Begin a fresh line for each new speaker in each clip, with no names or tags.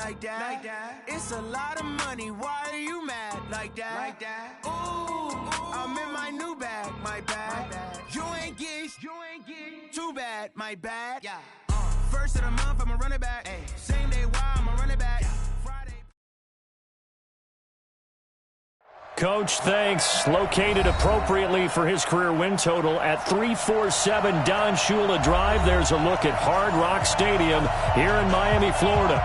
like that. It's a lot of money, why are you mad like that? Ooh, I'm in my new bag, my bad. You ain't get too bad, my bad. First of the month, I'ma run it back. Same day, why I'ma run it back.
Coach, thanks. Located appropriately for his career win total at 347 Don Shula Drive. There's a look at Hard Rock Stadium here in Miami, Florida.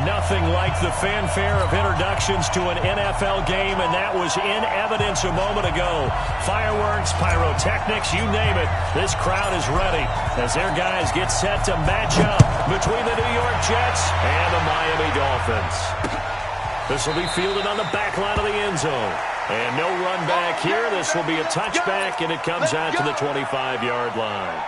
Nothing like the fanfare of introductions to an NFL game, and that was in evidence a moment ago. Fireworks, pyrotechnics, you name it. This crowd is ready as their guys get set to match up between the New York Jets and the Miami Dolphins. This will be fielded on the back line of the end zone. And no run back here. This will be a touchback, and it comes out to the 25-yard line.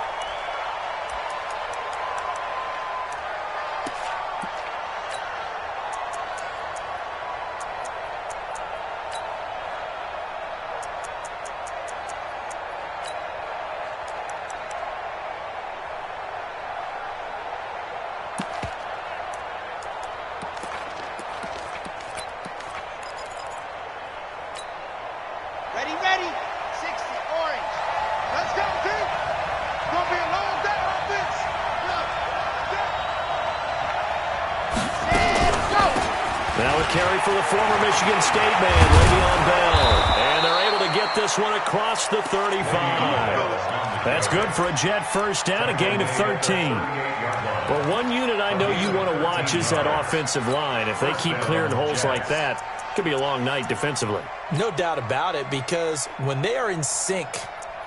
Carry for the former Michigan State man, Le'Veon Bell. And they're able to get this one across the 35. That's good for a Jet first down, a gain of 13. But one unit I know you want to watch is that offensive line. If they keep clearing holes like that, it could be a long night defensively.
No doubt about it, because when they are in sync,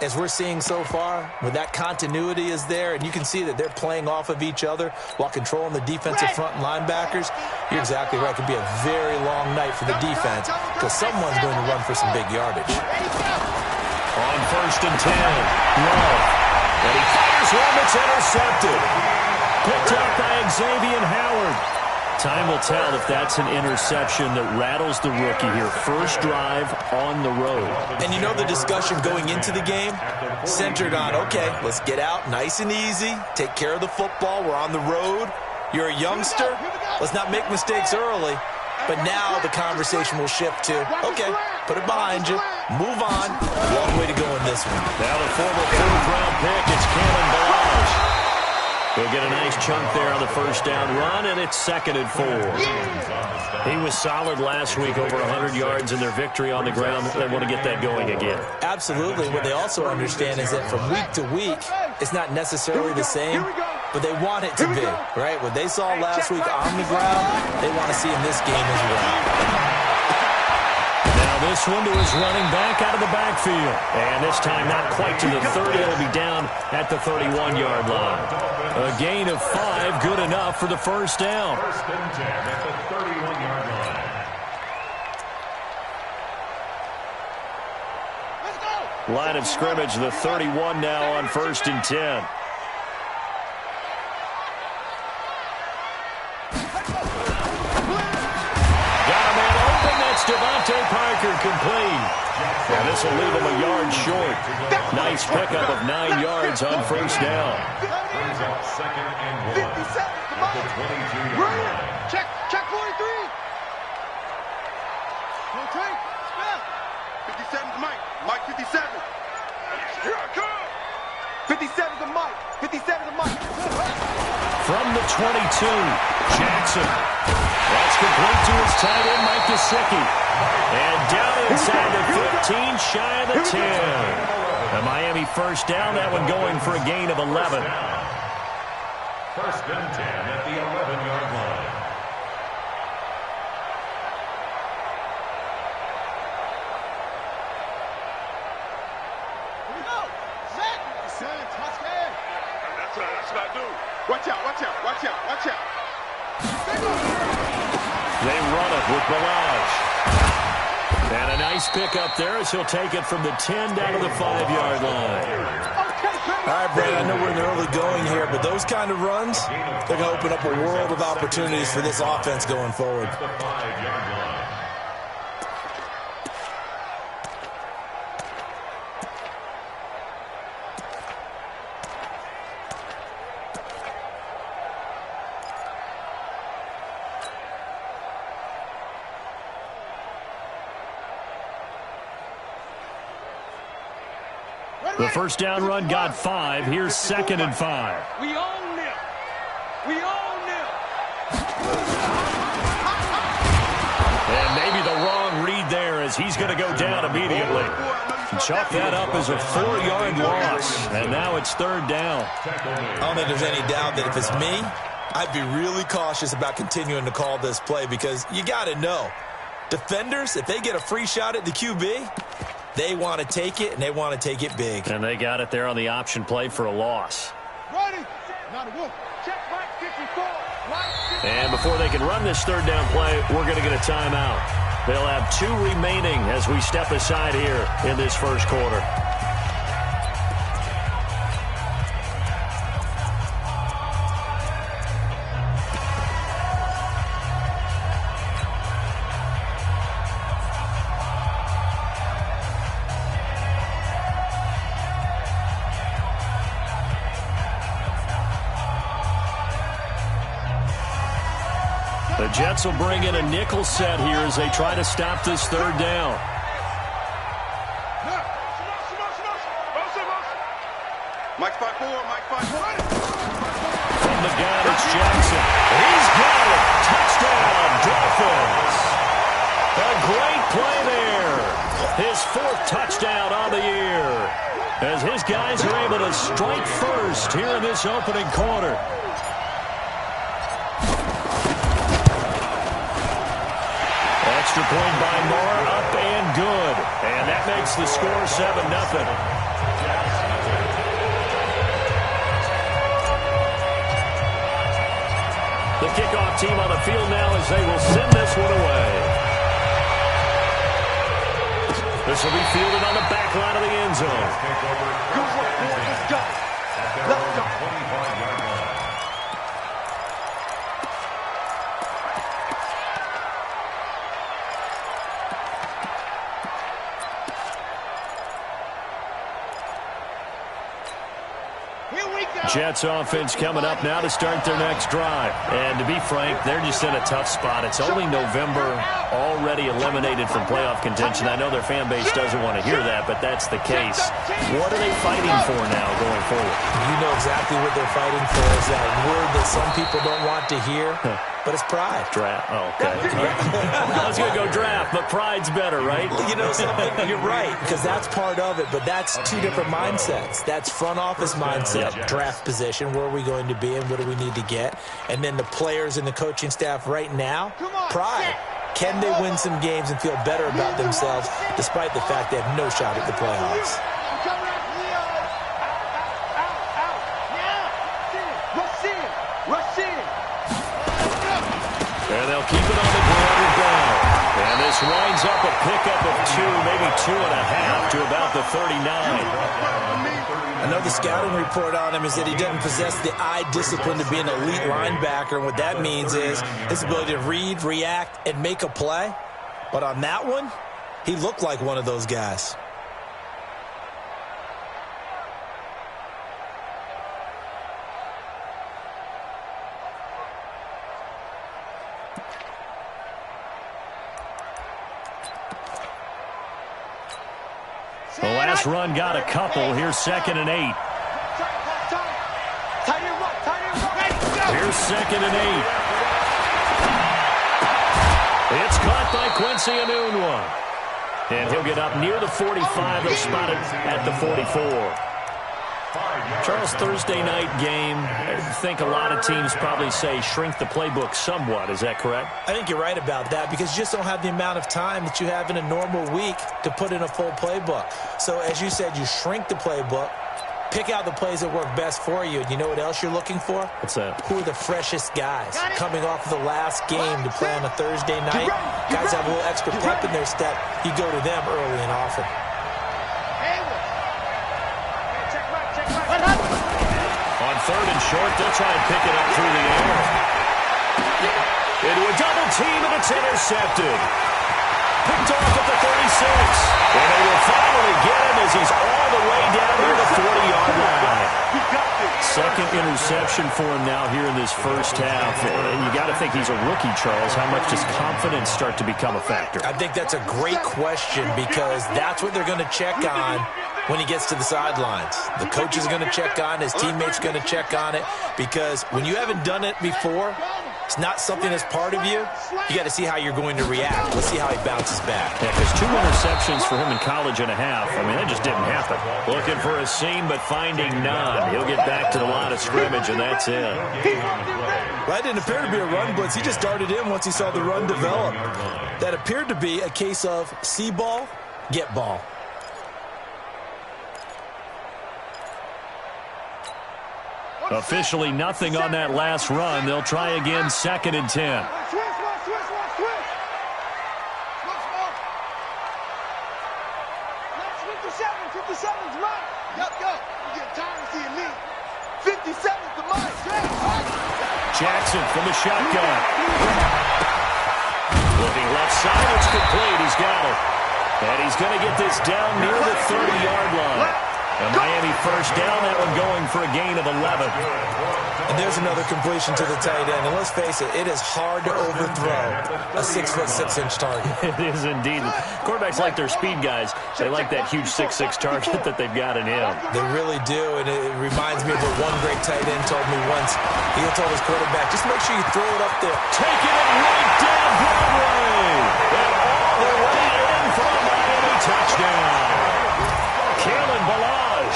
as we're seeing so far, when that continuity is there, and you can see that they're playing off of each other while controlling the defensive front linebackers, you're exactly right. It could be a very long night for the defense because someone's going to run for some big yardage.
On 1st and 10, Love. And he fires one that's intercepted. Picked up by Xavier Howard. Time will tell if that's an interception that rattles the rookie here. First drive on the road.
And you know the discussion going into the game centered on, okay, let's get out nice and easy, take care of the football, we're on the road. You're a youngster, let's not make mistakes early. But now the conversation will shift to, okay, put it behind you, move on, long way to go in this one.
Now the former 4th-round pick, it's Kalen Ballage. He'll get a nice chunk there on the first down run, and it's 2nd and 4. He was solid last week, over 100 yards in their victory on the ground. They want to get that going again.
Absolutely. What they also understand is that from week to week, it's not necessarily the same, but they want it to be, right? What they saw last week on the ground, they want to see in this game as well.
Now this one to his running back out of the backfield. And this time not quite to the 30. It'll be down at the 31-yard line. A gain of 5, good enough for the first down.
1st and 10 at the 31-yard line.
Let's go.
Line of scrimmage, the 31 now on 1st and 10. Devontae Parker complete. And this will leave him a yard short. Nice pickup of 9 yards on first down.
Brings up 2nd and 1 at the 22-yard line.
Check 43. Okay, spell. 57's Mike. Mike 57. Here I come. 57's a Mike. 57's a Mike.
From the 22, Jackson. That's complete to his tight end, Mike Gesicki. And down inside the 15, shy of the 10. A Miami first down, that one going for a gain of 11.
1st and 10 at the 11-yard line.
Here we go. Set. Touchdown. That's what I do. Watch out, watch out, watch out, watch out.
They run it with Ballage. And a nice pickup there as he'll take it from the 10 down to the 5-yard line.
All right, Brad, I know we're in the early going here, but those kind of runs, they're going to open up a world of opportunities for this offense going forward.
The 5-yard line.
The first down run got 5. Here's 2nd and 5.
We own them. We own them.
And maybe the wrong read there as he's going to go down immediately. Chalk that up as a 4-yard loss. And now it's 3rd down.
I don't think there's any doubt that if it's me, I'd be really cautious about continuing to call this play because you got to know. Defenders, if they get a free shot at the QB, they want to take it, and they want to take it big.
And they got it there on the option play for a loss. And before they can run this 3rd down play, we're going to get a timeout. They'll have 2 remaining as we step aside here in this first quarter. The Jets will bring in a nickel set here as they try to stop this 3rd down.
Mike 5-4, Mike 5-1.
From the gun, it's Jackson. He's got it. Touchdown, Dolphins. A great play there. His 4th touchdown on the year. As his guys are able to strike first here in this opening quarter. Extra point by Moore, up and good. And that makes the score 7-0. The kickoff team on the field now as they will send this one away. This will be fielded on the back line of the end zone.
Good work, boys. Let's go. Let's go.
Jets offense coming up now to start their next drive. And to be frank, they're just in a tough spot. It's only November, already eliminated from playoff contention. I know their fan base doesn't want to hear that, but that's the case. What are they fighting for now going forward?
You know exactly what they're fighting for. Is that word that some people don't want to hear, but it's pride.
Draft. Oh, okay. I was going to go draft, but pride's better, right?
You know something? You're right, because that's part of it, but that's 2 different mindsets. That's front office mindset, draft position, where are we going to be and what do we need to get? And then the players and the coaching staff right now, pride. Can they win some games and feel better about themselves despite the fact they have no shot at the playoffs?
And they'll keep it on the ground down. And this winds up a pickup of 2, maybe 2.5 to about the 39.
I know the scouting report on him is that he doesn't possess the eye discipline to be an elite linebacker. And what that means is his ability to read, react, and make a play. But on that one, he looked like one of those guys.
The last run got a couple. Here's 2nd and 8. Here's 2nd and 8. It's caught by Quincy Enunwa. And he'll get up near the 45. They'll spot it at the 44. Charles, Thursday night game, I think a lot of teams probably say shrink the playbook somewhat. Is that correct?
I think you're right about that because you just don't have the amount of time that you have in a normal week to put in a full playbook. So as you said, you shrink the playbook, pick out the plays that work best for you. And you know what else you're looking for?
What's that?
Who are the freshest guys coming off of the last game to play on a Thursday night? Guys have a little extra pep in their step. You go to them early and often.
On 3rd and short, they'll try and pick it up through the air. Into a double team, and it's intercepted. Picked off at the 36. And they will finally get him as he's all the way down near the 40-yard line. 2nd interception for him now here in this first half. And you got to think he's a rookie, Charles. How much does confidence start to become a factor?
I think that's a great question because that's what they're going to check on when he gets to the sidelines. The coach is going to check on it. His teammates going to check on it, because when you haven't done it before, it's not something that's part of you. You got to see how you're going to react. Let's see how he bounces back.
Yeah, because 2 interceptions for him in college and a half. I mean, that just didn't happen. Looking for a seam, but finding none. He'll get back to the line of scrimmage, and that's it.
Well, that didn't appear to be a run blitz. He just darted in once he saw the run develop. That appeared to be a case of see ball, get ball.
Officially nothing on that last run. They'll try again, 2nd and 10. Jackson from the shotgun. Looking left side, it's complete. He's got it. And he's going to get this down near the 30-yard line. A Miami first down, that one going for a gain of 11.
And there's another completion to the tight end. And let's face it, it is hard to overthrow a 6'6" target.
It is indeed. Quarterbacks like their speed guys. They like that huge 6'6" target that they've got in him.
They really do, and it reminds me of what one great tight end told me once. He told his quarterback, just make sure you throw it up there.
Taking it right down Broadway. And all the way in for a Miami touchdown. Kalen Balaj,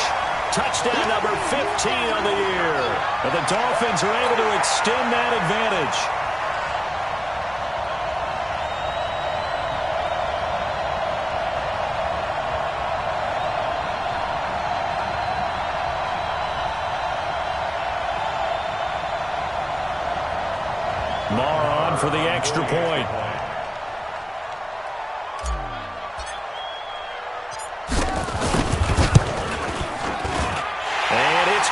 touchdown number 15 on the year. And the Dolphins are able to extend that advantage. Marr on for the extra point.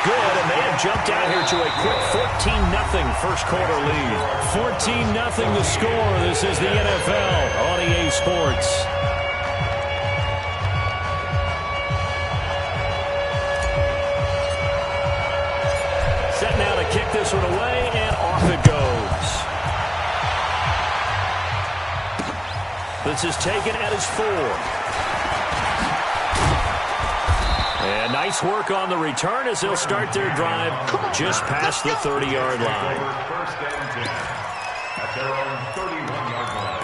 Good, and they have jumped out here to a quick 14-0 first quarter lead. 14-0 the score. This is the NFL on EA Sports. Set now to kick this one away, and off it goes. This is taken at his 4. And nice work on the return as they'll start their drive just past the 30-yard line.
First and 10 at their own 31-yard line.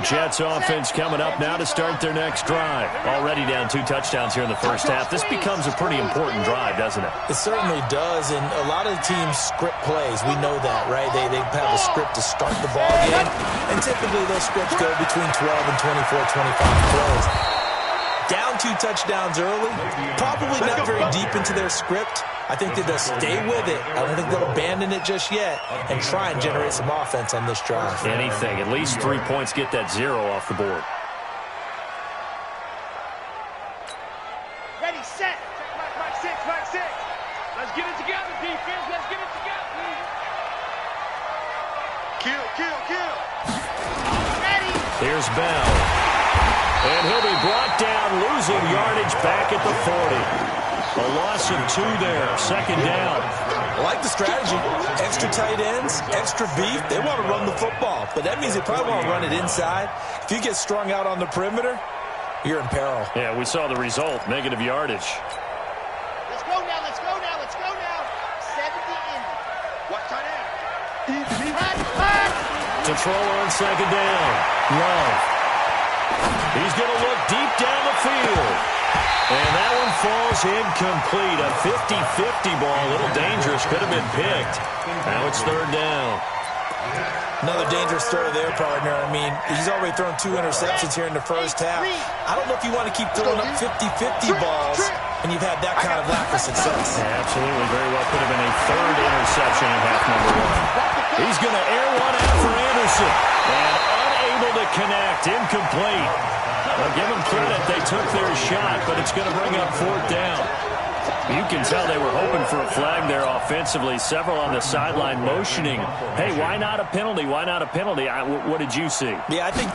Jets offense coming up now to start their next drive. Already down 2 touchdowns here in the first half. This becomes a pretty important drive, doesn't it?
It certainly does, and a lot of teams script plays. We know that, right? They have a script to start the ball game, and typically those scripts go between 12 and 24, 25 plays. Down 2 touchdowns early, probably not very deep into their script. I think that they'll stay with it. I don't think they'll abandon it just yet and try and generate some offense on this drive.
Anything. At least 3 points, get that 0 off the board.
Ready, set. Back 6, back 6. Let's get it together, defense. Let's get it together. Kill. Ready.
Here's Bell. And he'll be brought down, losing yardage back at the 40. A loss of 2 there, 2nd down.
I like the strategy. Extra tight ends, extra beef. They want to run the football, but that means they probably want to run it inside. If you get strung out on the perimeter, you're in peril.
Yeah, we saw the result, negative yardage.
Let's go now. 70 in. What tight end?
To throw on 2nd down. Love. He's going to look deep down the field. And that one falls incomplete. A 50-50 ball. A little dangerous. Could have been picked. Now it's 3rd down.
Another dangerous throw there, partner. I mean, he's already thrown 2 interceptions here in the first half. I don't know if you want to keep throwing up 50-50 balls when you've had that kind of lack of success.
Absolutely. Very well could have been a 3rd interception in half number 1. He's going to air one out for Anderson. And unable to connect. Incomplete. Well, give them credit. They took their shot, but it's going to bring up 4th down. You can tell they were hoping for a flag there offensively. Several on the sideline motioning, hey, why not a penalty? Why not a penalty? What did you see?
Yeah, I think.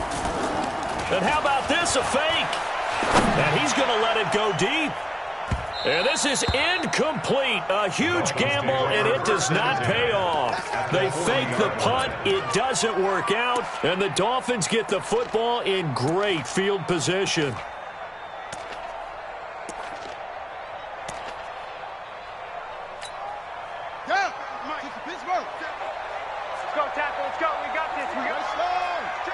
And how about this, a fake? And he's going to let it go deep. And this is incomplete. A huge gamble, and it does not pay off. They fake the punt. It doesn't work out. And the Dolphins get the football in great field position.
Let's go, tackle. Let's go. We got this. We got this. Watch it.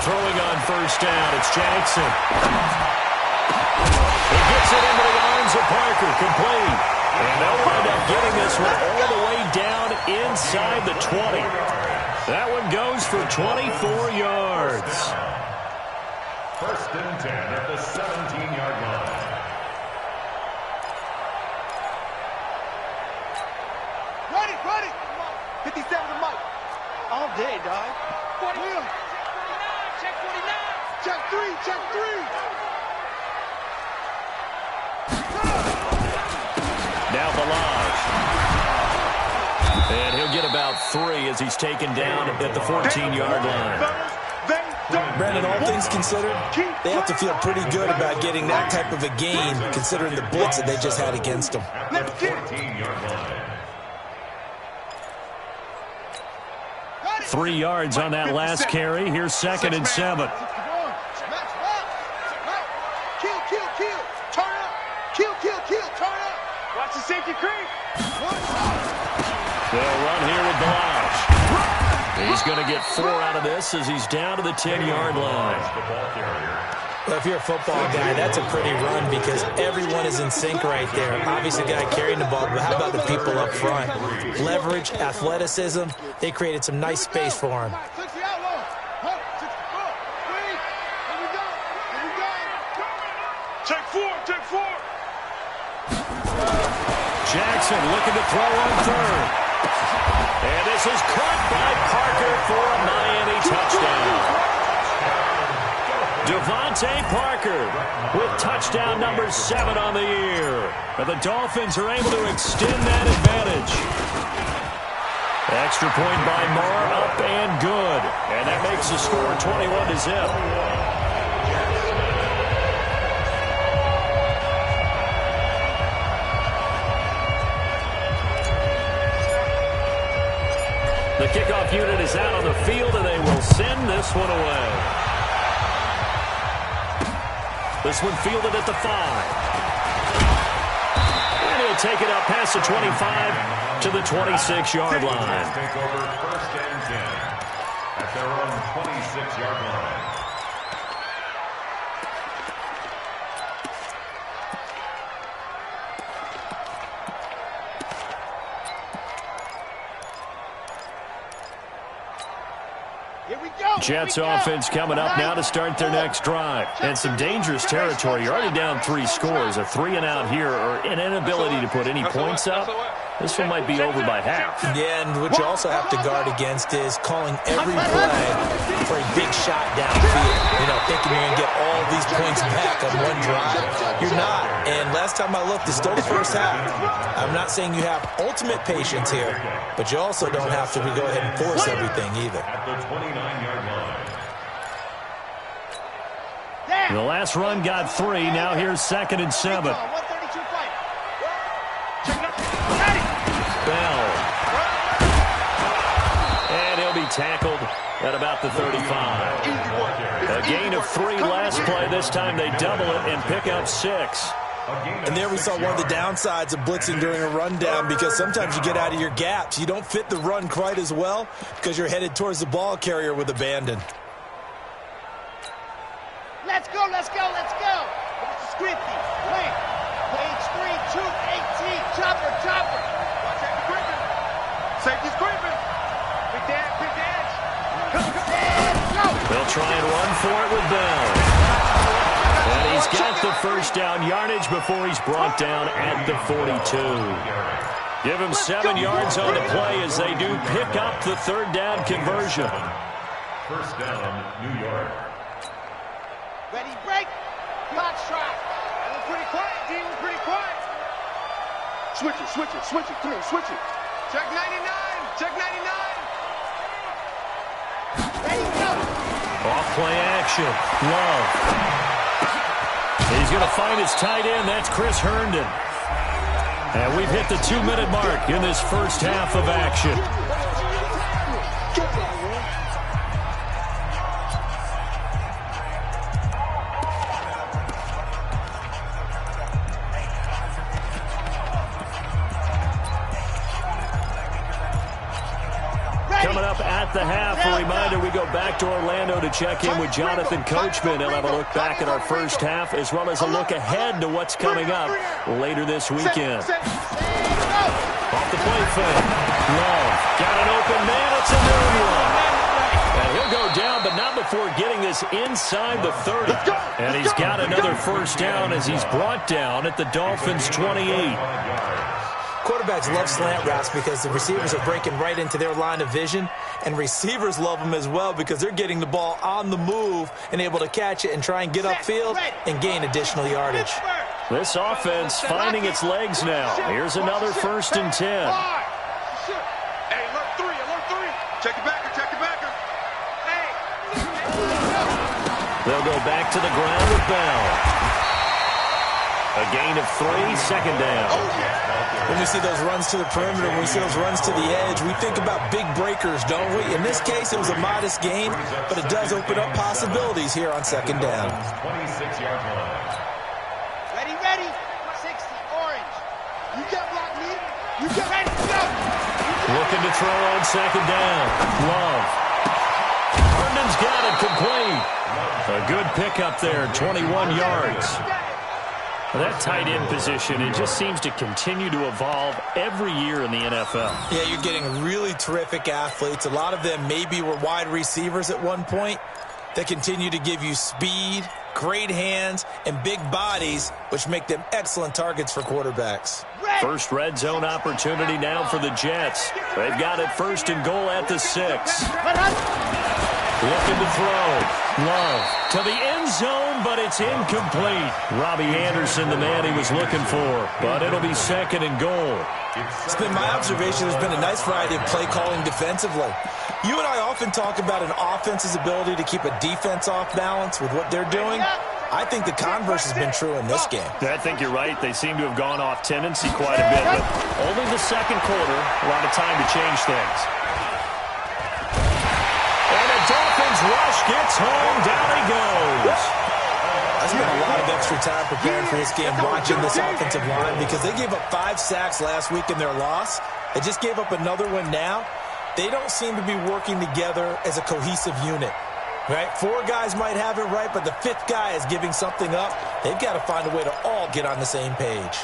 Throwing on first down, it's Jackson. He gets it into the arms of Parker, complete. And they'll wind up getting this one all the way down inside the 20. That one goes for 24 yards.
First and 10 at the 17-yard line.
Ready. 57 to Mike. All day, dog.
49. Check 49.
Check three.
Now Balaj. And he'll get about 3 as he's taken down at the 14-yard line.
Brandon, all things considered, they have to feel pretty good about getting that type of a gain, considering the blitz that they just had against them.
At the 14-yard line.
3 yards on that last carry. Here's 2nd and 7.
Kill. Turn up.
Watch the safety creep.
They'll run here with Balaj. He's going to get 4 out of this as he's down to the 10-yard line.
Well, if you're a football guy, that's a pretty run because everyone is in sync right there. Obviously, the guy carrying the ball, but how about the people up front? Leverage, athleticism, they created some nice space for him.
Take four.
Jackson looking to throw on third. And this is caught by Parker for a Miami touchdown. Devontae Parker with touchdown number 7 on the year. And the Dolphins are able to extend that advantage. Extra point by Moore, up and good. And that makes the score 21-0. The kickoff unit is out on the field, and they will send this one away. This one fielded at the 5. And he'll take it up past the 25 to the 26-yard line.
Take over 1st and 10 at their own 26-yard line.
Jets offense coming up now to start their next drive. And some dangerous territory. You're already down 3 scores. A 3-and-out here or an inability to put any points up. This one might be over by half.
Yeah, and what you also have to guard against is calling every play for a big shot downfield. You know, thinking you're going to get all these points back on one drive. You're not. And last time I looked, it's still the first half. I'm not saying you have ultimate patience here, but you also don't have to go ahead and force everything either.
At the 29-yard line.
The last run got 3. Now here's 2nd and 7. Bell. And he'll be tackled at about the 35. A gain of 3 last play. This time they double it and pick up 6.
And there we saw one of the downsides of blitzing during a rundown because sometimes you get out of your gaps. You don't fit the run quite as well because you're headed towards the ball carrier with abandon.
Let's go. It's Scripty. Wait. Page 3, 218. Chopper.
Watch that creeping. Safety's creeping. Big dash.
They'll try and run for it with Bell. And he's got the first down yardage before he's brought down at the 42. Give him 7 yards on the play as they do pick up the 3rd down conversion.
First down, New York.
Ready, break. Box try.
We're pretty quiet, D. We're pretty quiet. Switch it. Come on, switch it. Check 99. Check 99. There you go.
Off play action. Love. He's going to find his tight end. That's Chris Herndon. And we've hit the 2-minute mark in this first half of action. Coming up at the half, a reminder, we go back to Orlando to check in with Jonathan Coachman. He'll have a look back at our first half as well as a look ahead to what's coming up later this weekend. Off the play fake. Love. Got an open man. It's a new one. And he'll go down, but not before getting this inside the 30. And he's got another first down as he's brought down at the Dolphins' 28.
Quarterbacks love slant routes because the receivers are breaking right into their line of vision, and receivers love them as well because they're getting the ball on the move and able to catch it and try and get upfield and gain additional yardage.
This offense finding its legs now. Here's another 1st and 10.
Hey, alert three. Check your backer. Hey.
They'll go back to the ground with Bell. A gain of 3, 2nd down.
When we see those runs to the perimeter, when we see those runs to the edge, we think about big breakers, don't we? In this case, it was a modest gain, but it does open up possibilities here on 2nd down.
26-yard line.
Ready. 60, orange. You get blocked, me. You get ready. Go.
Looking to throw on 2nd down. Love. Herndon's got it complete. A good pickup there, 21 yards. That tight end position, it just seems to continue to evolve every year in the NFL.
Yeah, you're getting really terrific athletes. A lot of them maybe were wide receivers at one point. They continue to give you speed, great hands, and big bodies, which make them excellent targets for quarterbacks.
First red zone opportunity now for the Jets. They've got it 1st and goal at the 6. Looking to throw. Love to the end zone, but it's incomplete. Robbie Anderson, the man he was looking for, but it'll be 2nd and goal.
It's been my observation there's been a nice variety of play calling defensively. You and I often talk about an offense's ability to keep a defense off balance with what they're doing. I think the converse has been true in this game.
I think you're right. They seem to have gone off tendency quite a bit, but only the 2nd quarter, a lot of time to change things. And the Dolphins rush gets home. Down he goes.
I spent a lot of extra time preparing for this game, watching this offensive line, because they gave up 5 sacks last week in their loss. They just gave up another one now. They don't seem to be working together as a cohesive unit. Right? 4 guys might have it right, but the 5th guy is giving something up. They've got to find a way to all get on the same page.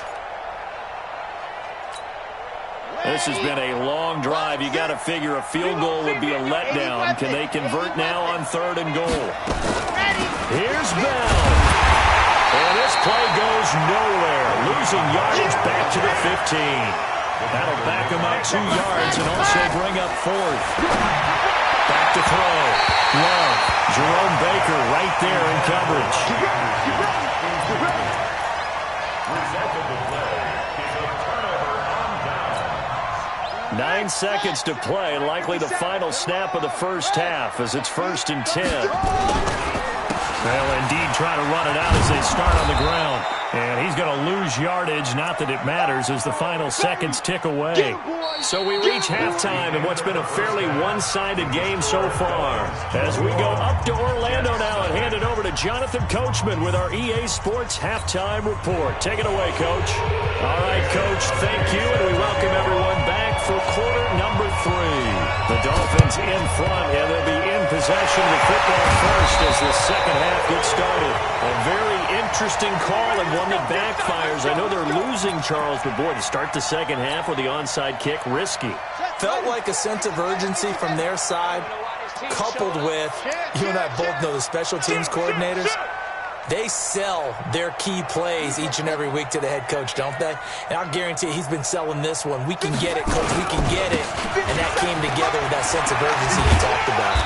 This has been a long drive. You got to figure a field goal would be a letdown. Can they convert now on 3rd and goal? Here's Bell. And this play goes nowhere. Losing yardage back to the 15. That'll back him up 2 yards and also bring up 4th. Back to throw. Love. Jerome Baker right there in coverage. 9 seconds to play, likely the final snap of the first half as it's 1st and 10. They'll indeed try to run it out as they start on the ground. And he's going to lose yardage, not that it matters, as the final seconds tick away. So we reach halftime in what's been a fairly one-sided game so far. As we go up to Orlando now and hand it over to Jonathan Coachman with our EA Sports Halftime Report. Take it away, Coach. All right, Coach, thank you, and we welcome everyone back for quarter number 3. The Dolphins in front, and they'll be in possession of the football first as the second half gets started. A very interesting call and one that backfires. I know they're losing, Charles, but boy, to start the second half with the onside kick, risky.
Felt like a sense of urgency from their side, coupled with, you and I both know the special teams coordinators, they sell their key plays each and every week to the head coach, don't they? And I'll guarantee you he's been selling this one. We can get it, coach, we can get it. And that came together with that sense of urgency you talked about.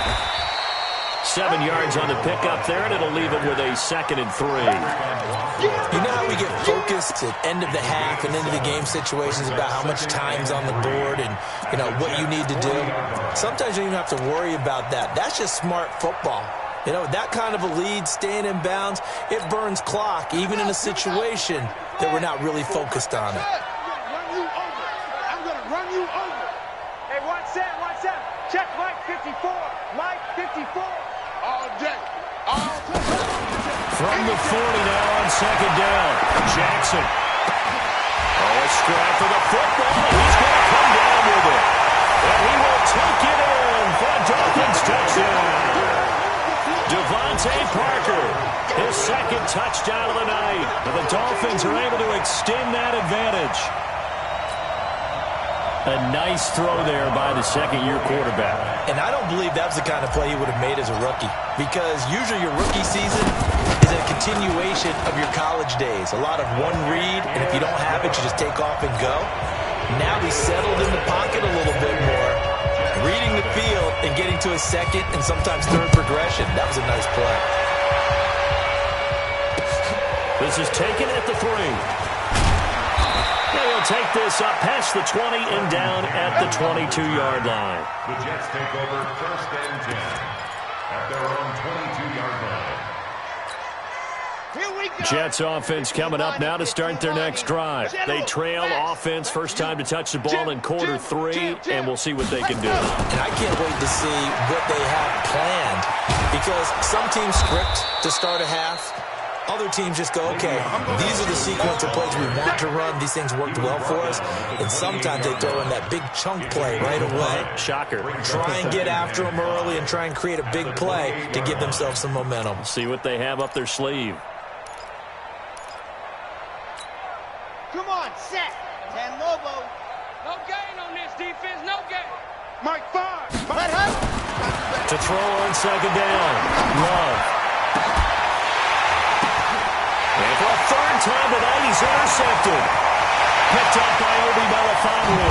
7 yards on the pickup there, and it'll leave him with a 2nd and 3.
You know how we get focused at end of the half and into the game situations about how much time's on the board and, you know, what you need to do? Sometimes you don't even have to worry about that. That's just smart football. You know, that kind of a lead, staying in bounds, it burns clock, even in a situation that we're not really focused on it.
I'm going to run you over.
Hey, watch that. Check Mike 54. Mike 54.
All day. All day.
From the 40 now on 2nd down. Jackson. Oh, a strike for the football. He's going to come down with it. And he will take it in for a Dolphins touchdown. Devontae Parker, his 2nd touchdown of the night. And the Dolphins are able to extend that advantage. A nice throw there by the 2nd-year quarterback.
And I don't believe that was the kind of play he would have made as a rookie, because usually your rookie season is a continuation of your college days. A lot of one read, and if you don't have it, you just take off and go. Now he's settled in the pocket a little bit more, reading the field and getting to his 2nd and sometimes 3rd progression. That was a nice play.
This is taken at the 3. They'll take this up past the 20 and down at the 22-yard line.
The Jets take over 1st and 10 at their own 22-yard line.
Here we go.
Jets offense coming up now to start their next drive. They trail offense, first time to touch the ball in quarter 3, and we'll see what they can do.
And I can't wait to see what they have planned, because some teams script to start a half. Other teams just go, okay, these are the sequence of plays we want to run. These things worked well for us. And sometimes they throw in that big chunk play right away.
Shocker.
Try and get after them early and try and create a big play to give themselves some momentum.
See what they have up their sleeve.
Come on, set. 10 Lobo.
No gain on this defense. No gain.
Mike 5. Let her.
To throw on 2nd down. Love. And for a 3rd time tonight, he's intercepted. Picked up by Obi Melifonwu.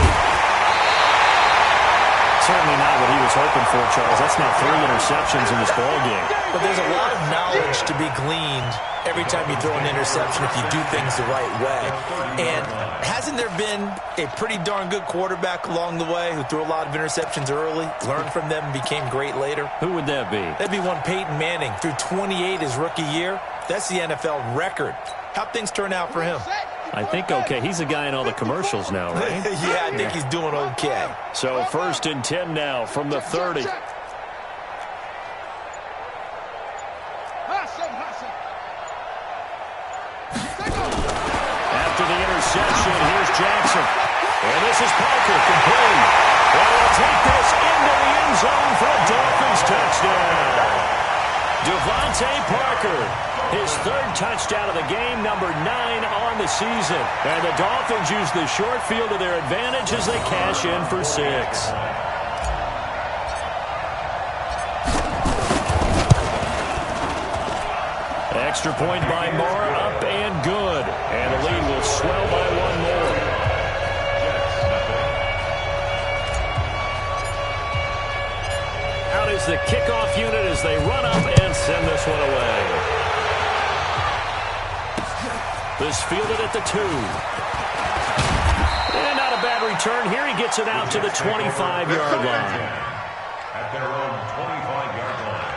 Certainly not what he was hoping for, Charles. That's now 3 interceptions in this ballgame.
But there's a lot of knowledge to be gleaned every time you throw an interception if you do things the right way. And hasn't there been a pretty darn good quarterback along the way who threw a lot of interceptions early, learned from them, and became great later?
Who would that be?
That'd be one Peyton Manning. Threw 28 his rookie year. That's the NFL record. How'd things turn out for him?
I think okay. He's a guy in all the commercials now, right?
Yeah, I think he's doing okay.
So 1st and 10 now from the 30. After the interception, here's Jackson. And this is Parker, complete. And we'll take this into the end zone for a Dolphins touchdown. Devontae Parker, his 3rd touchdown of the game, number 9 on the season. And the Dolphins use the short field to their advantage as they cash in for 6. Extra point by Moore, up and good. And the lead will swell by 1 more. Out is the kickoff unit as they run up and send this one away. This fielded at the 2. And not a bad return here. He gets it out to the 25-yard line.
At their own 25-yard line.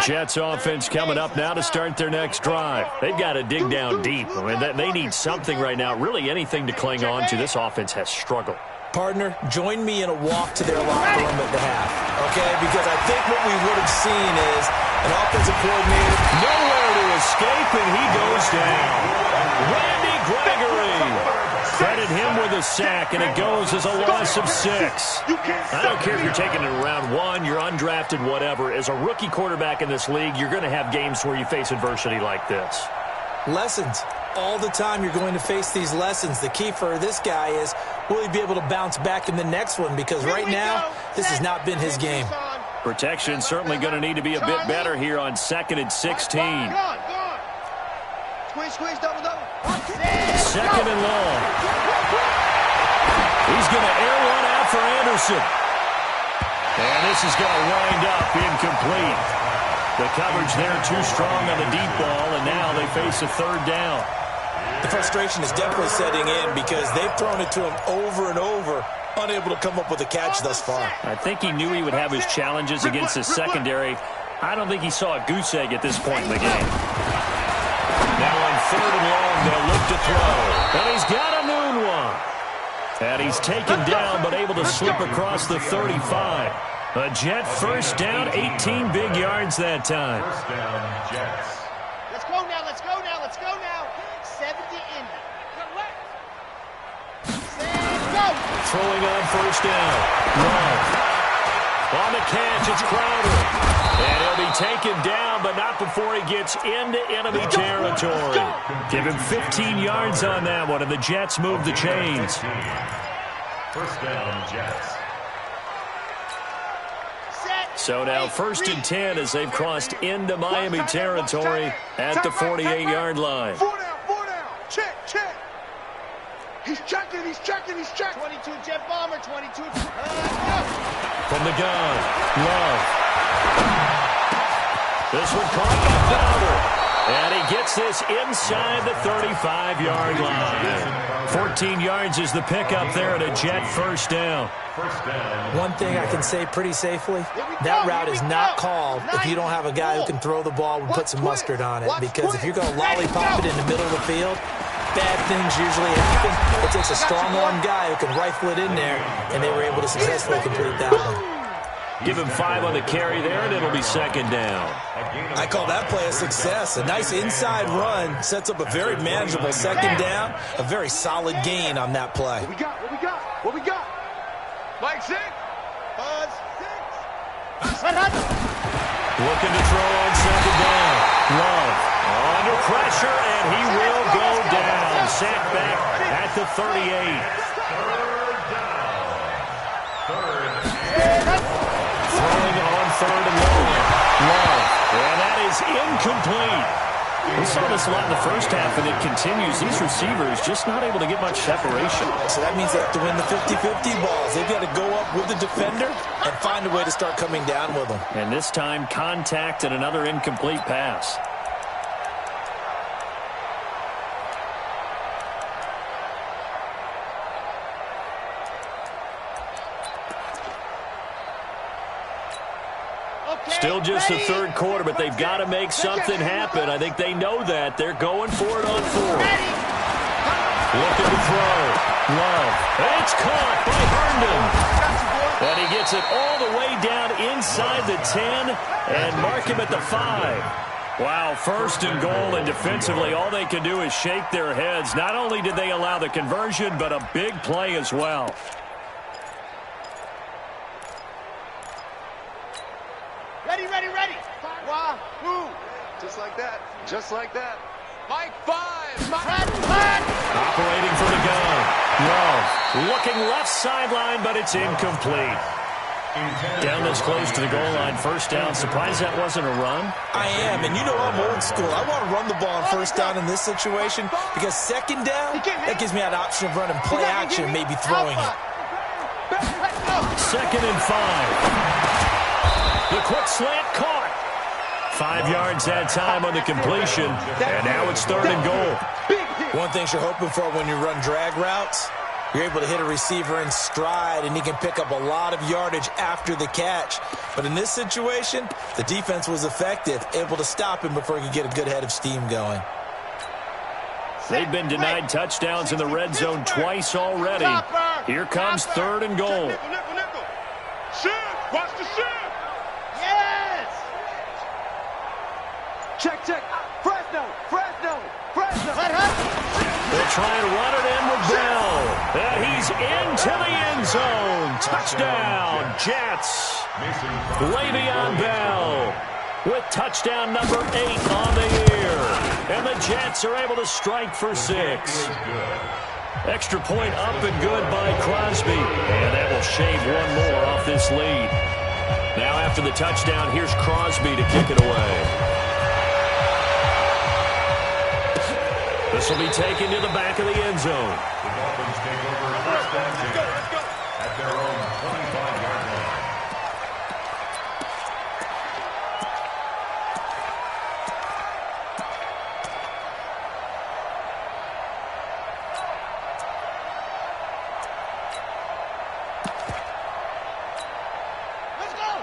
Jets offense coming up now to start their next drive. They've got to dig down deep. I mean, they need something right now, really anything to cling on to. This offense has struggled.
Partner, join me in a walk to their locker room at the half, okay? Because I think what we would have seen is an offensive coordinator.
Nowhere to escape, and he goes down. Randy Gregory. Credit him with a sack, and it goes as a loss of 6. I don't care if you're taking it in round 1, you're undrafted, whatever. As a rookie quarterback in this league, you're going to have games where you face adversity like this.
Lessons. All the time you're going to face these lessons. The key for this guy is, will he be able to bounce back in the next one? Because right now, this has not been his game.
Protection certainly going to need to be a bit better here on 2nd and 16.
Go on. Squeeze, double.
2nd and long. He's going to air one out for Anderson. And this is going to wind up incomplete. The coverage there too strong on the deep ball, and now they face a 3rd down.
The frustration is definitely setting in because they've thrown it to him over and over, unable to come up with a catch thus far.
I think he knew he would have his challenges against his secondary. I don't think he saw a goose egg at this point in the game. Now on 3rd and long, they'll look to throw. And he's got a noon one. And he's taken down, but able to slip across the 35. A Jet first down, 18 big yards that time.
First down, Jets.
Let's go now. 70 Indy. Go.
Throwing on first down. Love. On the catch, it's Crowder. And he'll be taken down, but not before he gets into enemy territory. Give him 15 yards on that one, and the Jets move the chains.
First down, Jets.
So now 1st and 10 as they've crossed into Miami territory at the 48-yard line.
4 down. Check. He's checking. 22 Jet Bomber, 22.
From the gun, Love. This one caught by Crowder. And he gets this inside the 35-yard line. 14 yards is the pickup there at a Jet first down.
One thing I can say pretty safely, that route is not called if you don't have a guy who can throw the ball and put some mustard on it. Because if you're going to lollipop it in the middle of the field, bad things usually happen. It takes a strong-arm guy who can rifle it in there, and they were able to successfully complete that one.
Give him 5 on the carry there, and it'll be 2nd down.
I call that play a success. A nice inside run sets up a very manageable 2nd down. A very solid gain on that play.
What we got? Mike 6. Buzz 6.
Looking to throw on 2nd down. Love under pressure, and he will go down. Sacked back at the 38. Throwing on 3rd and long. Love. And that is incomplete. We saw this a lot in the first half, and it continues. These receivers just not able to get much separation.
So that means they have to win the 50-50 balls. They've got to go up with the defender and find a way to start coming down with them.
And this time, contact and another incomplete pass. Still just the 3rd quarter, but they've got to make something happen. I think they know that. They're going for it on 4th. Looking to throw. Love. It's caught by Herndon. And he gets it all the way down inside the 10 and mark him at the 5. Wow, 1st and goal, and defensively all they can do is shake their heads. Not only did they allow the conversion, but a big play as well.
Ready. Wahoo! Just like that. Mike 5.
Operating from the gun. Love. Looking left sideline, but it's incomplete. Down this close to the goal line. First down. Surprised that wasn't a run?
I am, and you know I'm old school. I want to run the ball on first down in this situation because 2nd down, that gives me an option of running play action, maybe throwing it.
2nd and 5. The quick slant caught. 5 yards that time on the completion, and now it's 3rd and goal.
One thing you're hoping for when you run drag routes, you're able to hit a receiver in stride, and he can pick up a lot of yardage after the catch. But in this situation, the defense was effective, able to stop him before he could get a good head of steam going.
They've been denied touchdowns in the red zone twice already. Here comes 3rd and goal.
Watch the shift.
Yes!
Check. Fresno.
They'll try and run it in with Bell. And he's into the end zone. Touchdown, Jets. Le'Veon Bell with touchdown number 8 on the year. And the Jets are able to strike for 6. Extra point up and good by Crosby. And that will shave one more off this lead. Now after the touchdown, here's Crosby to kick it away. This will be taken to the back of the end zone.
The Dolphins take over first and 10 at their own 25-yard line.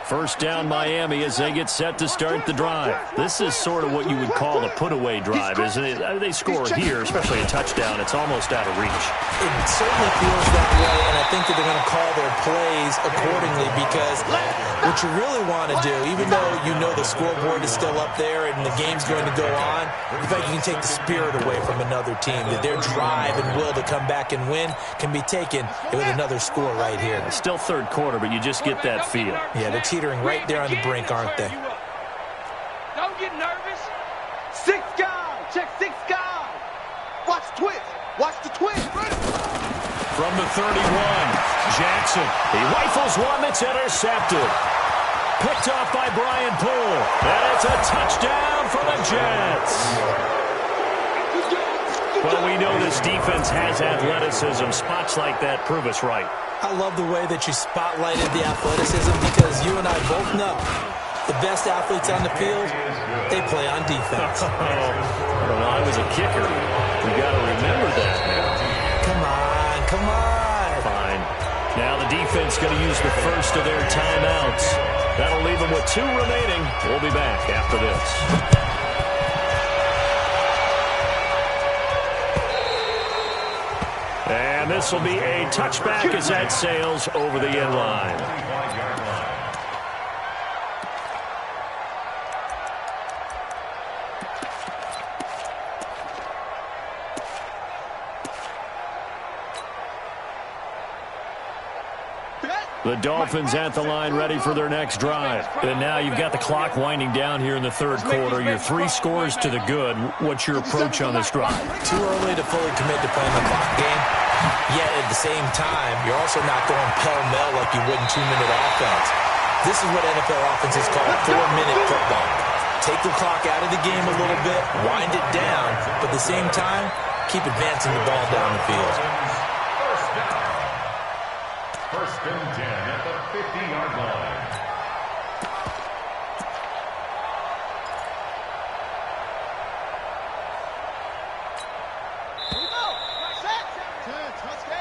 First down Miami as they get set to start the drive. This is sort of what you would call a put-away drive, isn't it? They score here, especially a touchdown. It's almost out of reach.
It certainly feels that way, and I think that they're going to call their plays accordingly because what you really want to do, even though you know the scoreboard is still up there and the game's going to go on, in fact, you can take the spirit away from another team. That their drive and will to come back and win can be taken with another score right here.
It's still third quarter, but you just get that feel.
Yeah, they're teetering right there on the brink, aren't they?
Don't get nervous.
6 guys. Check 6 guys. Watch the twist. Watch the twist.
From the 31, Jackson. He rifles one that's intercepted. Picked off by Brian Poole. And it's a touchdown for the Jets. Well, we know this defense has athleticism. Spots like that prove us right.
I love the way that you spotlighted the athleticism because you and I both know the best athletes on the field, they play on defense.
When I was a kicker, we got to remember that now.
Come on, come on.
Fine. Now the defense going to use the first of their timeouts. That'll leave them with 2 remaining. We'll be back after this. And this will be a touchback as that sails over the end line. The Dolphins at the line ready for their next drive. And now you've got the clock winding down here in the third quarter. You're 3 scores to the good. What's your approach on this drive?
Too early to fully commit to playing the clock game. Yet at the same time, you're also not going pell-mell like you would in 2-minute offense. This is what NFL offenses call 4-minute football. Take the clock out of the game a little bit, wind it down, but at the same time, keep advancing the ball down the field.
First and 10 at the 50-yard line.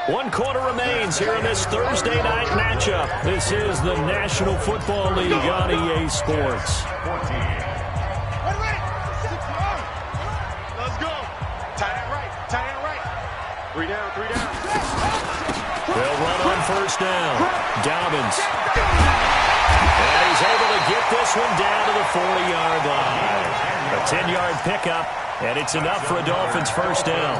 One quarter remains here in this Thursday night matchup. This is the National Football League on EA Sports.
14.
Let's go. Tie that right. Tie that right. 3 down, 3 down.
They'll run on first down. Dobbins. And he's able to get this one down to the 40-yard line. A 10-yard pickup, and it's enough for a Dolphins first down.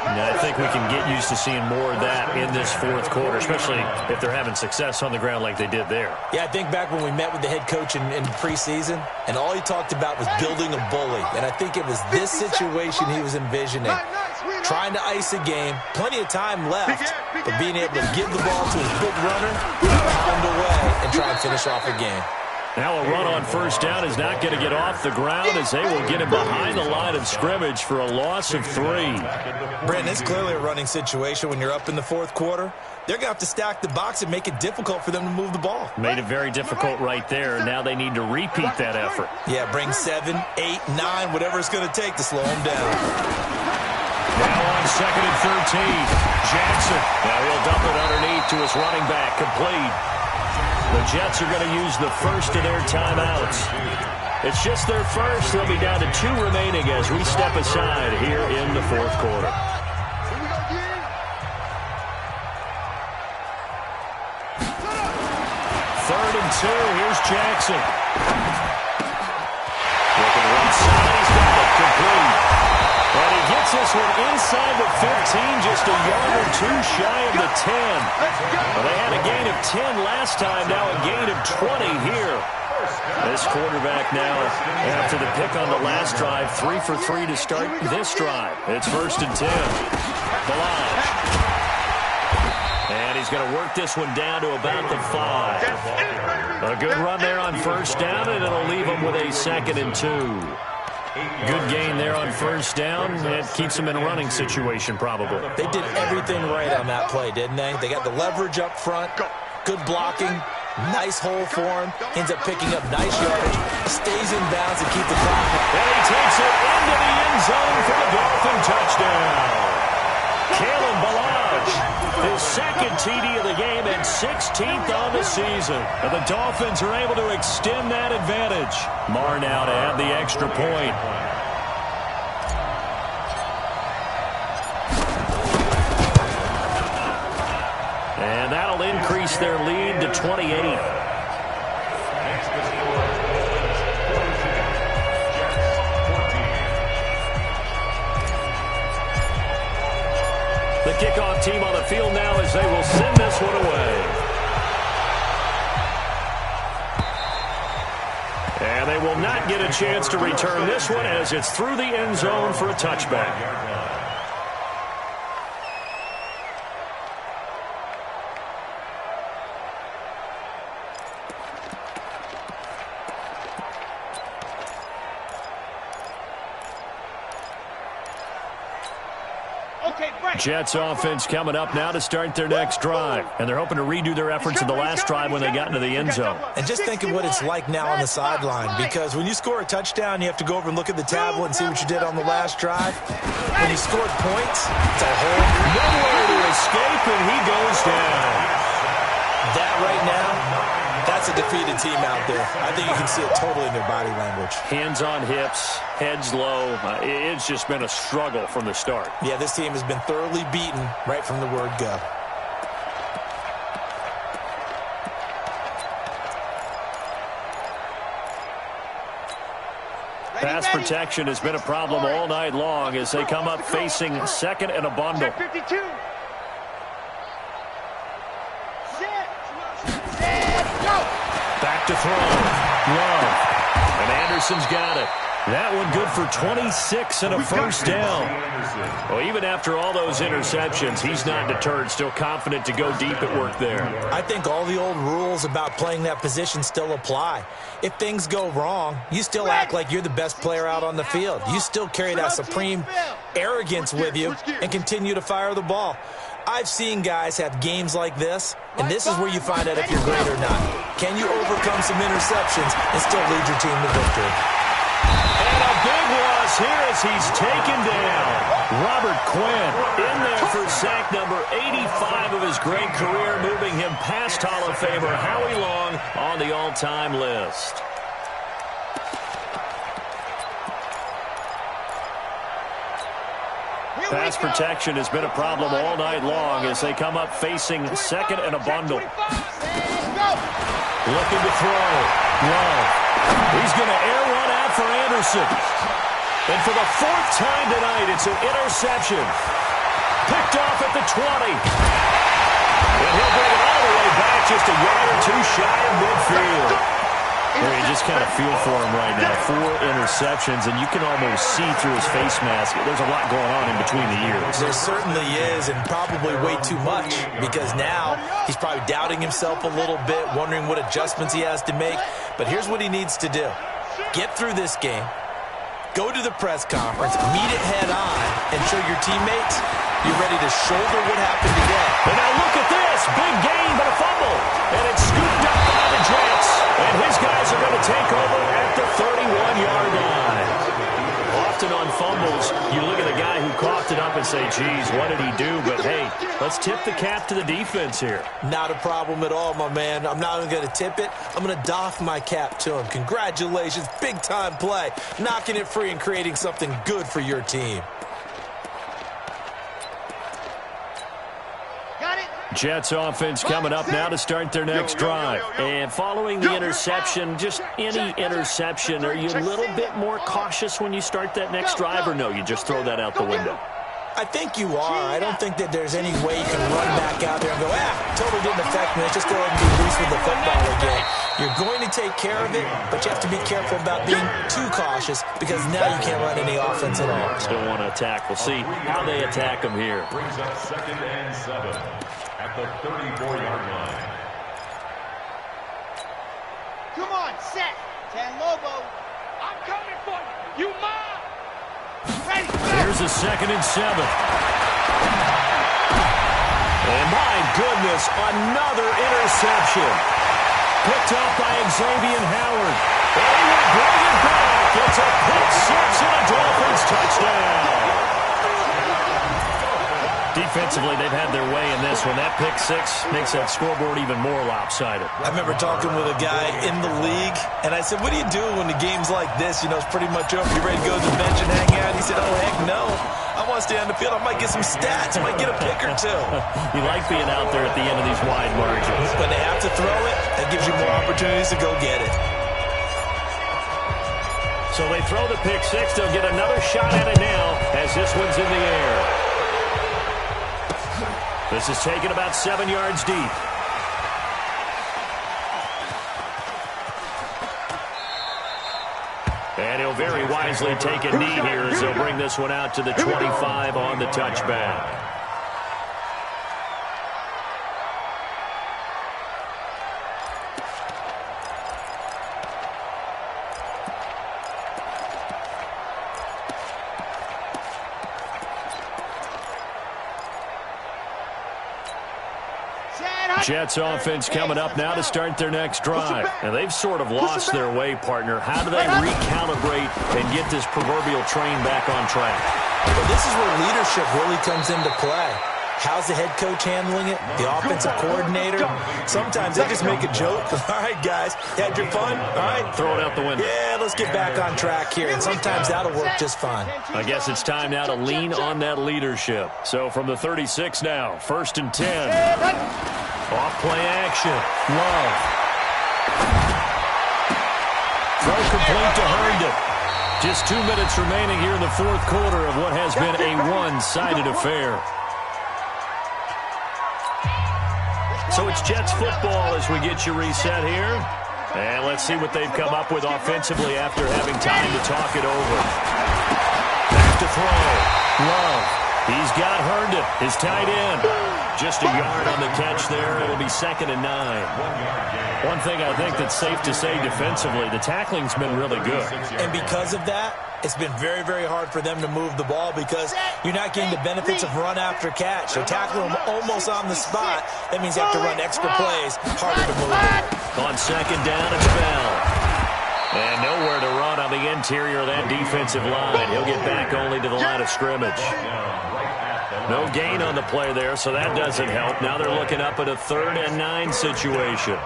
And I think we can get used to seeing more of that in this fourth quarter, especially if they're having success on the ground like they did there.
Yeah, I think back when we met with the head coach in preseason, and all he talked about was building a bully. And I think it was this situation he was envisioning. Trying to ice a game, plenty of time left, but being able to give the ball to his big runner, pound away, and try and finish off a game.
Now a run on first down is not going to get off the ground as they will get him behind the line of scrimmage for a loss of 3.
Brandon, it's clearly a running situation when you're up in the fourth quarter. They're going to have to stack the box and make it difficult for them to move the ball.
Made it very difficult right there. Now they need to repeat that effort.
Yeah, bring 7, 8, 9, whatever it's going to take to slow them down.
Now on second and 13, Jackson. Now he'll dump it underneath to his running back, complete. The Jets are going to use the first of their timeouts. It's just their first. They'll be down to 2 remaining as we step aside here in the fourth quarter. Third and 2. Here's Jackson. Looking right side. He's got it complete. And he gets this one inside the 15, just a yard or 2 shy of the 10. Well, they had a gain of 10 last time, now a gain of 20 here. This quarterback now, after the pick on the last drive, 3 for 3 to start this drive. It's first and 10. Balaj. And And he's going to work this one down to about the 5. A good run there on first down, and it'll leave him with a 2nd and 2. Good gain there on first down. It keeps him in a running situation, probably.
They did everything right on that play, didn't they? They got the leverage up front, good blocking, nice hole for him, ends up picking up nice yardage, stays in bounds and keep the clock.
And he takes it into the end zone for the Dolphin touchdown. Kalen Ballage, his 2nd TD of the game and 16th on the season. And the Dolphins are able to extend that advantage. Marr now to add the extra point. And that'll increase their lead to 28. The kickoff team on the field now as they will send this one away. And they will not get a chance to return this one as it's through the end zone for a touchback. Jets offense coming up now to start their next drive. And they're hoping to redo their efforts in the last drive when they got into the end zone.
And just think of what it's like now on the sideline, because when you score a touchdown, you have to go over and look at the tablet and see what you did on the last drive. When you scored points, it's a whole
nowhere to escape, and he goes down.
That right now, that's a defeated team out there. I think you can see it totally in their body language.
Hands on hips, heads low. It's just been a struggle from the start.
Yeah, this team has been thoroughly beaten right from the word go.
Pass protection has been a problem all night long as they come up facing 2nd and a bundle.
52.
Back to throw. Love. And Anderson's got it. That one good for 26 and a first down. Well, even after all those interceptions, he's not deterred, still confident to go deep at work there.
I think all the old rules about playing that position still apply. If things go wrong, you still act like you're the best player out on the field. You still carry that supreme arrogance with you and continue to fire the ball. I've seen guys have games like this, and this is where you find out if you're great or not. Can you overcome some interceptions and still lead your team to victory?
And a big loss here as he's taken down. Robert Quinn in there for sack number 85 of his great career, moving him past Hall of Famer Howie Long on the all-time list. Pass protection has been a problem all night long as they come up facing 2nd and a bundle. Looking to throw. Love. He's going to air one out for Anderson. And for the 4th time tonight, it's an interception. Picked off at the 20. And he'll bring it all the way back just a yard or two shy of midfield. Well, you just kind of feel for him right now. 4 interceptions, and you can almost see through his face mask. There's a lot going on in between the ears.
There certainly is, and probably way too much, because now he's probably doubting himself a little bit, wondering what adjustments he has to make. But here's what he needs to do. Get through this game, go to the press conference, meet it head on, and show your teammates you're ready to shoulder what happened today.
And now look at this. Big gain, but a fumble. And it's scooped up by the Jets. And his guys are going to take over at the 31-yard line. Often on fumbles, you look at the guy who coughed it up and say, geez, what did he do? But, hey, let's tip the cap to the defense here.
Not a problem at all, my man. I'm not even going to tip it. I'm going to doff my cap to him. Congratulations. Big-time play. Knocking it free and creating something good for your team.
Jets offense coming up now to start their next drive. And following the interception, just any interception, are you a little bit more cautious when you start that next drive, or no, you just throw that out the window?
I think you are. I don't think that there's any way you can run back out there and go, totally didn't affect me. Let's just go ahead and be loose with the football again. You're going to take care of it, but you have to be careful about being too cautious because now you can't run any offense at all.
Still want to attack. We'll see how they attack them here.
Brings up 2nd and 7. the 34-yard line.
Come on, set. 10 Lobo.
I'm coming for you. You mine.
Ready.
Here's a 2nd and 7. And my goodness, another interception. Picked up by Xavier Howard. And he will bring it back. It's a pick six and a Dolphins touchdown. Defensively, they've had their way in this one. That pick six makes that scoreboard even more lopsided.
I remember talking with a guy in the league, and I said, what do you do when the game's like this? You know, it's pretty much over. You ready to go to the bench and hang out? He said, oh, heck no. I want to stay on the field. I might get some stats. I might get a pick or two.
You like being out there at the end of these wide margins.
When they have to throw it, that gives you more opportunities to go get it.
So they throw the pick six. They'll get another shot at it now as this one's in the air. This is taken about 7 yards deep. And he'll very wisely take a knee here as they'll bring this one out to the 25 on the touchback. Jets offense coming up now to start their next drive. And they've sort of lost their way, partner. How do they recalibrate and get this proverbial train back on track?
Well, this is where leadership really comes into play. How's the head coach handling it? The offensive coordinator? Sometimes they just make a joke. All right, guys, had your fun? All right.
Throw it out the window.
Yeah, let's get back on track here. And sometimes that'll work just fine.
I guess it's time now to lean on that leadership. So from the 36 now, 1st and 10. Off play action. Love. Throw complete to Herndon. Just 2 minutes remaining here in the fourth quarter of what has been a one-sided affair. So it's Jets football as we get you reset here. And let's see what they've come up with offensively after having time to talk it over. Back to throw. Love. He's got Herndon, his tight end. Just a yard on the catch there. It'll be 2nd and 9. One thing I think that's safe to say defensively, the tackling's been really good.
And because of that, it's been very, very hard for them to move the ball because you're not getting the benefits of run after catch. They're tackling them almost on the spot. That means you have to run extra plays, harder to move it.
On 2nd down, it's Bell. And nowhere to run on the interior of that defensive line. He'll get back only to the line of scrimmage. No gain on the play there, so that doesn't help. Now they're looking up at a 3rd and 9 situation.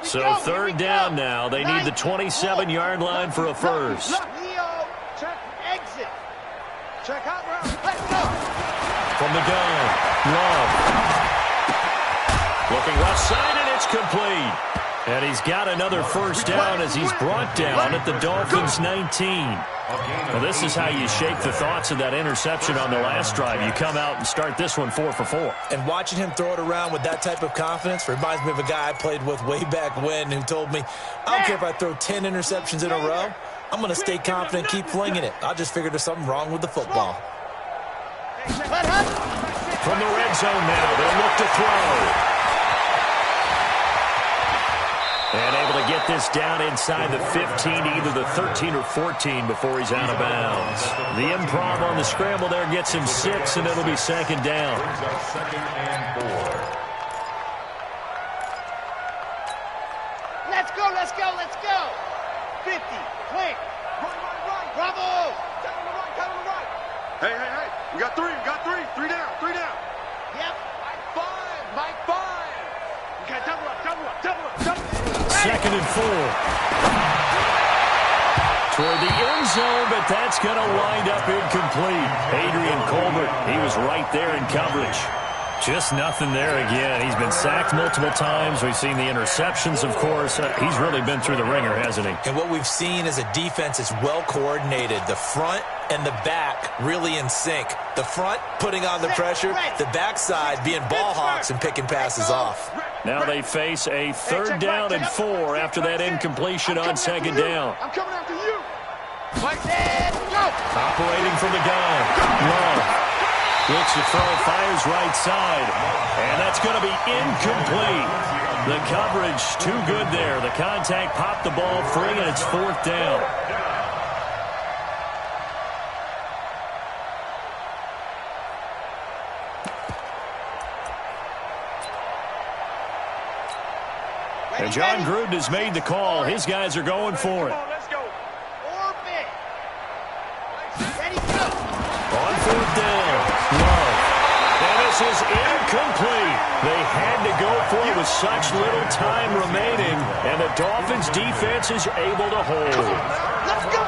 So 3rd down now. They need the 27-yard line for a first.
Leo, check exit. Check out route. Let's go.
From the gun, Love. Looking left side, and it's complete. And he's got another first down as he's brought down at the Dolphins' 19. Well, this is how you shake the thoughts of that interception on the last drive. You come out and start this one 4 for 4.
And watching him throw it around with that type of confidence reminds me of a guy I played with way back when who told me, I don't care if I throw 10 interceptions in a row. I'm going to stay confident, keep flinging it. I just figured there's something wrong with the football.
From the red zone now, they'll look to throw. And able to get this down inside the 15, either the 13 or 14 before he's out of bounds. The improv on the scramble there gets him 6, and it'll be 2nd down.
Brings up 2nd and 4.
Let's go, let's go, let's go. 50, quick. Run. Bravo. Down on the right.
Hey. We got three. Three down.
Yep.
Mike 5. Okay, double up.
2nd and 4. Toward the end zone, but that's going to wind up incomplete. Adrian Colbert, he was right there in coverage. Just nothing there again. He's been sacked multiple times. We've seen the interceptions, of course. He's really been through the ringer, hasn't he?
And what we've seen is a defense is well coordinated. The front and the back really in sync. The front putting on the pressure, the backside being ball hawks and picking passes off.
Now they face a 3rd down and 4 after that incompletion on 2nd down.
I'm coming after you.
Operating from the gun. Love. Looks to throw, fires right side. And that's going to be incomplete. The coverage too good there. The contact popped the ball free, and it's 4th down. And John Gruden has made the call. His guys are going for it.
Let's go.
Orbit. Ready, go.
On 4th down. Love. And this is incomplete. They had to go for it with such little time remaining, and the Dolphins defense is able to hold.
Let's go.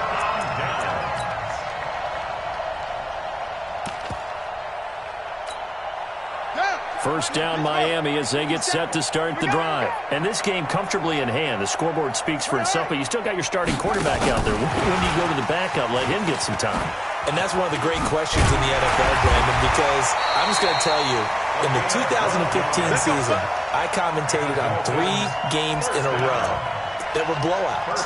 First down Miami as they get set to start the drive. And this game comfortably in hand. The scoreboard speaks for itself, but you still got your starting quarterback out there. When do you go to the backup, let him get some time?
And that's one of the great questions in the NFL, Brandon, because I'm just going to tell you, in the 2015 season, I commentated on 3 games in a row that were blowouts.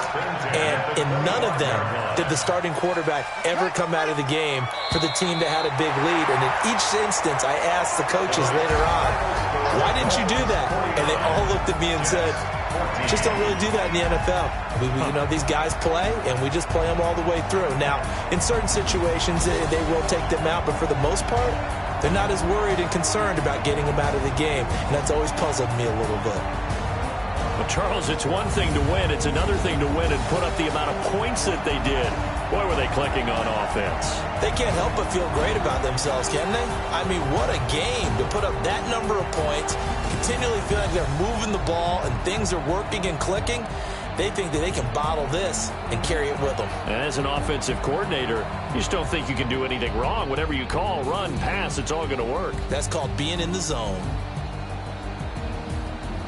And in none of them did the starting quarterback ever come out of the game for the team that had a big lead. And in each instance, I asked the coaches later on, why didn't you do that? And they all looked at me and said, just don't really do that in the NFL. You know, these guys play, and we just play them all the way through. Now, in certain situations, they will take them out, but for the most part, they're not as worried and concerned about getting them out of the game. And that's always puzzled me a little bit.
Well, Charles, it's one thing to win. It's another thing to win and put up the amount of points that they did. Boy, were they clicking on offense.
They can't help but feel great about themselves, can they? I mean, what a game to put up that number of points, continually feel like they're moving the ball and things are working and clicking. They think that they can bottle this and carry it with them.
And as an offensive coordinator, you just don't think you can do anything wrong. Whatever you call, run, pass, it's all going to work.
That's called being in the zone.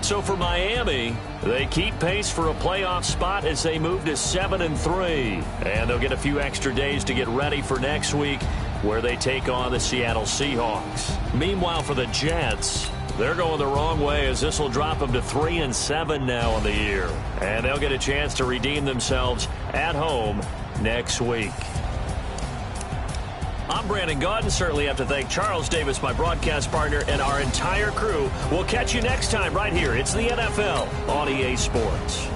So for Miami, they keep pace for a playoff spot as they move to 7-3. And they'll get a few extra days to get ready for next week, where they take on the Seattle Seahawks. Meanwhile, for the Jets, they're going the wrong way, as this will drop them to 3-7 now on the year. And they'll get a chance to redeem themselves at home next week. I'm Brandon Gaudin. Certainly have to thank Charles Davis, my broadcast partner, and our entire crew. We'll catch you next time right here. It's the NFL on EA Sports.